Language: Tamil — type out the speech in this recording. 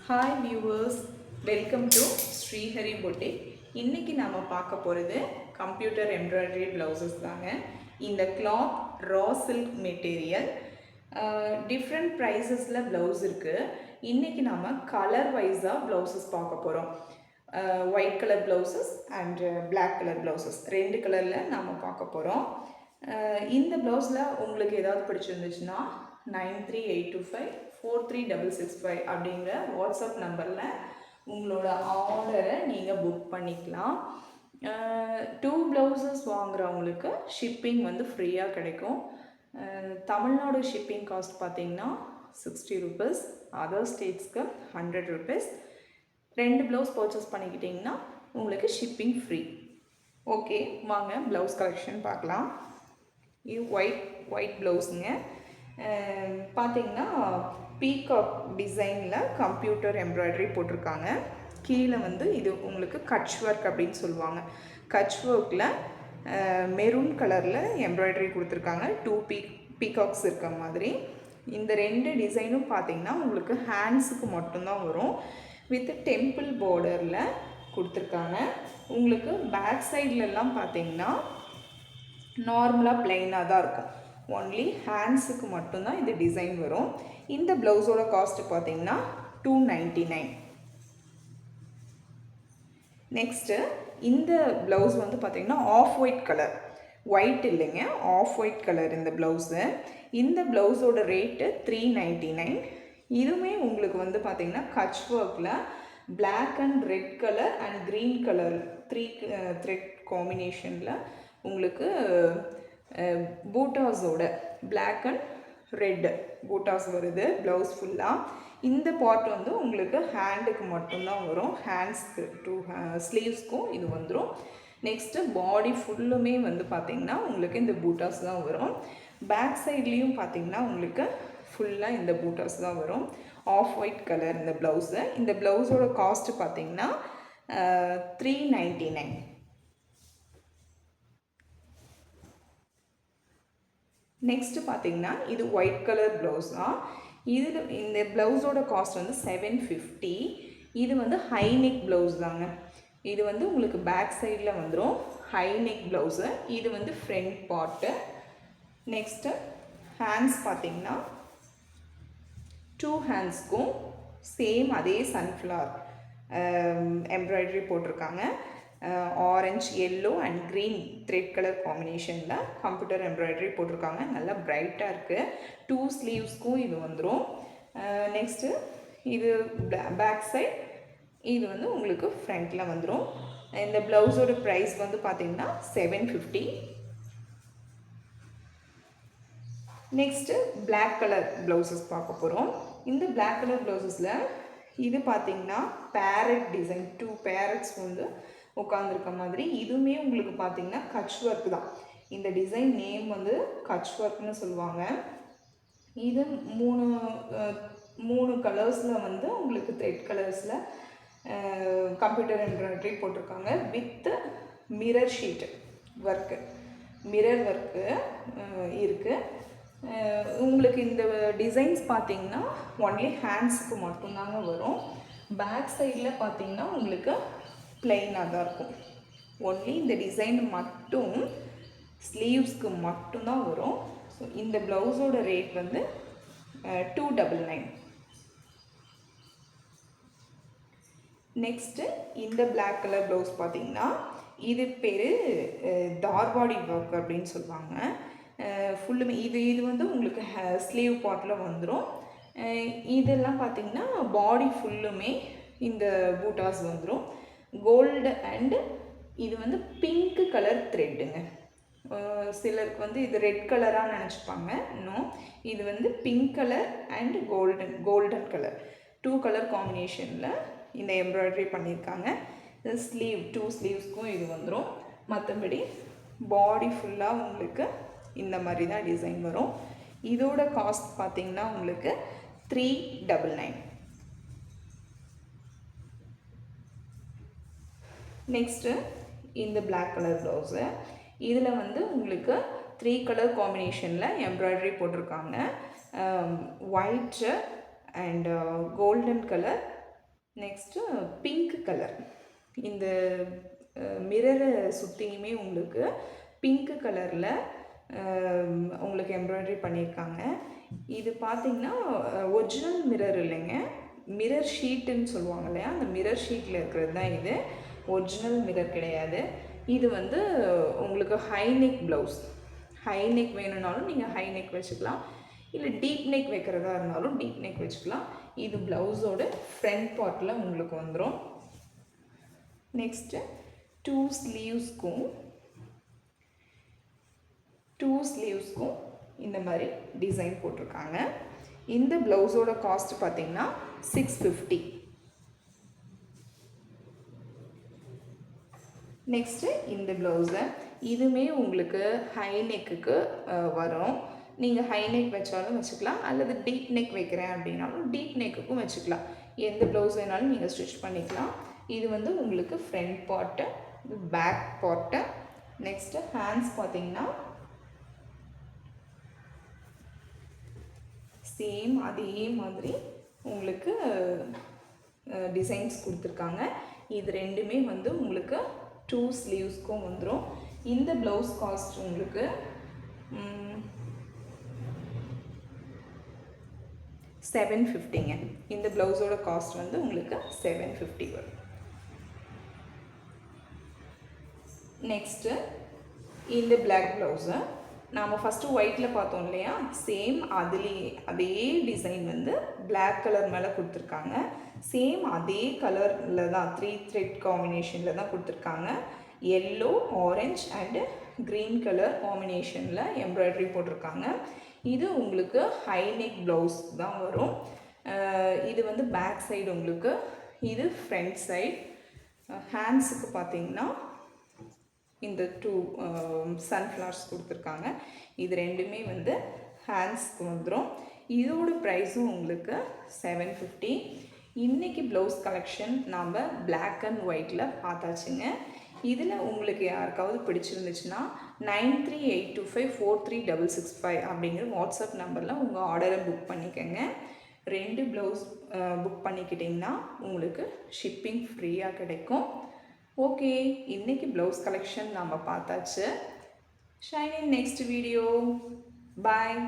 Hi viewers, welcome to Srihari boutique. இன்றைக்கி நாம் பார்க்க போகிறது கம்ப்யூட்டர் எம்ப்ராய்டரி ப்ளவுசஸ் தாங்க. இந்த cloth raw silk material different ப்ரைஸஸில் ப்ளவுஸ் இருக்குது. இன்றைக்கி நாம் கலர் வைஸாக ப்ளவுசஸ் பார்க்க போகிறோம். White colour blouses and black colour blouses ரெண்டு கலரில் நாம் பார்க்க போகிறோம். இந்த ப்ளவுஸில் உங்களுக்கு ஏதாவது பிடிச்சிருந்துச்சுன்னா 9382543665 அப்படிங்கிற வாட்ஸ்அப் நம்பரில் உங்களோட ஆர்டரை நீங்கள் புக் பண்ணிக்கலாம். 2 ப்ளவுசஸ் வாங்குகிறவங்களுக்கு ஷிப்பிங் வந்து ஃப்ரீயாக கிடைக்கும். தமிழ்நாடு ஷிப்பிங் காஸ்ட் பார்த்திங்கன்னா 60 ருபீஸ், அதர் ஸ்டேட்ஸ்க்கு 100 ருபீஸ். 2 ப்ளவுஸ் பர்ச்சேஸ் பண்ணிக்கிட்டிங்கன்னா உங்களுக்கு ஷிப்பிங் ஃப்ரீ. ஓகே, வாங்க ப்ளவுஸ் கலெக்ஷன் பார்க்கலாம். இது ஒயிட் ப்ளவுஸுங்க. பார்த்திங்கன்னா பீகாக் டிசைனில் கம்ப்யூட்டர் எம்ப்ராய்டரி போட்டிருக்காங்க. கீழே வந்து இது உங்களுக்கு கட்ச் ஒர்க் அப்படின்னு சொல்லுவாங்க. கட்ச் ஒர்க்கில் மெரூன் கலரில் எம்ப்ராய்டரி கொடுத்துருக்காங்க. 2 பீகாக்ஸ் இருக்க மாதிரி. இந்த 2 டிசைனும் பார்த்திங்கன்னா உங்களுக்கு ஹேண்ட்ஸுக்கு மட்டும்தான் வரும். வித் டெம்பிள் பார்டரில் கொடுத்துருக்காங்க. உங்களுக்கு பேக் சைட்லலாம் பார்த்திங்கன்னா நார்மலாக ப்ளைனாக தான் இருக்கும். ஒன்லி ஹேண்ட்ஸுக்கு மட்டும்தான் இந்த டிசைன் வரும். இந்த ப்ளவுஸோட காஸ்ட்டு பார்த்திங்கன்னா 299. நெக்ஸ்ட்டு இந்த ப்ளவுஸ் வந்து பார்த்திங்கன்னா ஆஃப் ஒயிட் கலர், ஒயிட் இல்லைங்க, ஆஃப் ஒயிட் கலர் இந்த ப்ளவுஸு. இந்த ப்ளவுஸோட ரேட்டு 399. இதுவுமே உங்களுக்கு வந்து பார்த்திங்கன்னா கட்ச் ஒர்க்கில் black and red colour and green colour 3 thread காம்பினேஷனில் உங்களுக்கு பூட்டாஸோட பிளாக் அண்ட் ரெட் பூட்டாஸ் வருது ப்ளவுஸ் ஃபுல்லாக. இந்த பார்ட் வந்து உங்களுக்கு ஹேண்டுக்கு மட்டும்தான் வரும். ஹேண்ட்ஸ்க்கு 2 ஸ்லீவ்ஸ்க்கும் இது வந்துடும். நெக்ஸ்ட்டு பாடி ஃபுல்லுமே வந்து பார்த்திங்கன்னா உங்களுக்கு இந்த பூட்டாஸ் தான் வரும். பேக் சைட்லேயும் பார்த்திங்கன்னா உங்களுக்கு ஃபுல்லாக இந்த பூட்டாஸ் தான் வரும். ஆஃப் ஒயிட் கலர் இந்த ப்ளவுஸு. இந்த ப்ளவுஸோட காஸ்ட்டு பார்த்திங்கன்னா 399. நெக்ஸ்ட்டு பார்த்திங்கன்னா இது ஒயிட் கலர் ப்ளவுஸ் தான். இந்த ப்ளவுஸோட காஸ்ட் வந்து 750. இது வந்து ஹை நெக் ப்ளவுஸ் தாங்க. இது வந்து உங்களுக்கு பேக் சைடில் வந்துடும் ஹை நெக் ப்ளவுஸு. இது வந்து ஃப்ரண்ட் பார்ட்டு. நெக்ஸ்ட்டு ஹேண்ட்ஸ் பார்த்திங்கன்னா 2 ஹேண்ட்ஸ்க்கும் சேம் அதே சன்ஃப்ளவர் எம்ப்ராய்டரி போட்டிருக்காங்க. Orange, yellow and green thread colour காம்பினேஷனில் கம்ப்யூட்டர் எம்ப்ராய்டரி போட்டிருக்காங்க. நல்லா பிரைட்டாக இருக்குது. 2 ஸ்லீவ்ஸ்க்கும் இது வந்துடும். நெக்ஸ்ட்டு இது பேக் சைட், இது வந்து உங்களுக்கு ஃப்ரண்ட்டில் வந்துடும். இந்த ப்ளவுஸோட ப்ரைஸ் வந்து பார்த்திங்கன்னா 750. நெக்ஸ்ட்டு பிளாக் கலர் ப்ளவுசஸ் பார்க்க போகிறோம். இந்த பிளாக் கலர் ப்ளவுசஸில் இது பார்த்திங்கன்னா பேரட் டிசைன், 2 பேரட்ஸ் வந்து உட்காந்துருக்க மாதிரி. இதுவுமே உங்களுக்கு பார்த்திங்கன்னா கட்ச் ஒர்க் தான். இந்த டிசைன் நேம் வந்து கட்ச் ஒர்க்னு சொல்லுவாங்க. இது 3 கலர்ஸில் வந்து உங்களுக்கு த்ரெட் கலர்ஸில் கம்ப்யூட்டர் எம்ப்ராய்டரி போட்டிருக்காங்க. With mirror sheet work, mirror work இருக்குது. உங்களுக்கு இந்த டிசைன்ஸ் பார்த்திங்கன்னா ஒன்லி ஹேண்ட்ஸுக்கு மட்டும்தாங்க வரும். பேக் சைடில் பார்த்திங்கன்னா உங்களுக்கு ப்ளைனாக தான் இருக்கும். ஒன்லி இந்த டிசைன் மட்டும் ஸ்லீவ்ஸ்க்கு மட்டும்தான் வரும். ஸோ இந்த ப்ளவுஸோட ரேட் வந்து 299. நெக்ஸ்ட்டு இந்த பிளாக் கலர் ப்ளவுஸ் பார்த்திங்கன்னா இது பேர் தார்வாடி ஒர்க் அப்படின்னு சொல்லுவாங்க. ஃபுல்லுமே இது வந்து உங்களுக்கு ஸ்லீவ் பார்ட்டில் வந்துடும். இதெல்லாம் பார்த்திங்கன்னா பாடி ஃபுல்லுமே இந்த பூட்டாஸ் வந்துடும். கோல்டு அண்டு இது வந்து பிங்க் கலர் த்ரெட்டுங்க. சிலருக்கு வந்து இது ரெட் கலராக நினச்சிப்பாங்க. இன்னும் இது வந்து pink colour and golden colour 2 colour காம்பினேஷனில் இந்த எம்ப்ராய்டரி பண்ணியிருக்காங்க. இது ஸ்லீவ் 2 ஸ்லீவ்ஸ்க்கும் இது வந்துடும். மற்றபடி பாடி ஃபுல்லாக உங்களுக்கு இந்த மாதிரி தான் டிசைன் வரும். இதோட காஸ்ட் பார்த்திங்கன்னா உங்களுக்கு 399. நெக்ஸ்ட்டு இந்த பிளாக் கலர் ப்ளவுஸு. இதில் வந்து உங்களுக்கு 3 கலர் காம்பினேஷனில் எம்ப்ராய்டரி போட்டிருக்காங்க. White and golden colour next pink colour. இந்த மிரரை சுற்றியுமே உங்களுக்கு பிங்க் கலரில் உங்களுக்கு எம்ப்ராய்டரி பண்ணியிருக்காங்க. இது பார்த்திங்கன்னா ஒரிஜினல் மிரர் இல்லைங்க, மிரர் ஷீட்டுன்னு சொல்லுவாங்க இல்லையா, அந்த மிரர் ஷீட்டில் இருக்கிறது தான் இது. ஒரிஜினல் மிரர் கிடையாது. இது வந்து உங்களுக்கு high neck blouse. High neck வேணும்னாலும் நீங்கள் ஹை நெக் வச்சுக்கலாம், இல்லை டீப் நெக் வைக்கிறதா இருந்தாலும் டீப் நெக் வச்சுக்கலாம். இது ப்ளவுஸோட ஃப்ரண்ட் பார்ட்டில் உங்களுக்கு வந்துடும். நெக்ஸ்ட்டு டூ ஸ்லீவ்ஸ்க்கும் இந்த மாதிரி டிசைன் போட்டிருக்காங்க. இந்த ப்ளவுஸோட காஸ்ட் பார்த்திங்கன்னா 650. நெக்ஸ்ட்டு இந்த ப்ளவுஸை இதுவுமே உங்களுக்கு ஹை நெக்குக்கு வரும். நீங்கள் ஹை நெக் வச்சாலும் வச்சுக்கலாம், அல்லது டீப் நெக் வைக்கிறேன் அப்படின்னாலும் டீப் நெக்குக்கும் வச்சுக்கலாம். எந்த ப்ளவுஸ் வேணாலும் நீங்கள் ஸ்டிச் பண்ணிக்கலாம். இது வந்து உங்களுக்கு ஃப்ரண்ட் பார்ட்டு, இது பேக் பார்ட்டு. நெக்ஸ்ட்டு ஹேண்ட்ஸ் பார்த்திங்கன்னா சேம் அதே மாதிரி உங்களுக்கு டிசைன்ஸ் கொடுத்துருக்காங்க. இது ரெண்டுமே வந்து உங்களுக்கு 2 ஸ்லீவ்ஸ்க்கும் வந்துடும். இந்த ப்ளவுஸ் காஸ்ட் உங்களுக்கு 750ங்க. இந்த ப்ளவுஸோட காஸ்ட் வந்து உங்களுக்கு 750 வரும். நெக்ஸ்ட்டு இந்த பிளாக் ப்ளவுஸை நாம் ஃபஸ்ட்டு ஒயிட்டில் பார்த்தோம் இல்லையா, சேம் அதுலேயே அதே டிசைன் வந்து பிளாக் கலர் மேலே கொடுத்துருக்காங்க. சேம் அதே கலரில் தான் 3 த்ரெட் காம்பினேஷனில் தான் கொடுத்துருக்காங்க. Yellow, orange and green colour காம்பினேஷனில் எம்ப்ராய்டரி போட்டிருக்காங்க. இது உங்களுக்கு ஹை நெக் ப்ளவுஸ் தான் வரும். இது வந்து பேக் சைடு உங்களுக்கு, இது ஃப்ரண்ட் சைடு. ஹேண்ட்ஸுக்கு பார்த்திங்கன்னா இந்த 2 சன்ஃப்ளவர்ஸ் கொடுத்துருக்காங்க. இது ரெண்டுமே வந்து ஹேண்ட்ஸ்க்கு வந்துடும். இதோட ப்ரைஸும் உங்களுக்கு 750. இன்றைக்கி ப்ளவுஸ் கலெக்ஷன் நாம் பிளாக் அண்ட் ஒயிட்டில் பார்த்தாச்சுங்க. இதில் உங்களுக்கு யாருக்காவது பிடிச்சிருந்துச்சுன்னா 9382543665 அப்படிங்கிற வாட்ஸ்அப் நம்பரில் உங்கள் ஆர்டரை புக் பண்ணிக்கோங்க. 2 ப்ளவுஸ் புக் பண்ணிக்கிட்டிங்கன்னா உங்களுக்கு ஷிப்பிங் ஃப்ரீயாக கிடைக்கும். ஓகே, இன்றைக்கி ப்ளவுஸ் கலெக்ஷன் நாம் பார்த்தாச்சு. Shine in next video. Bye.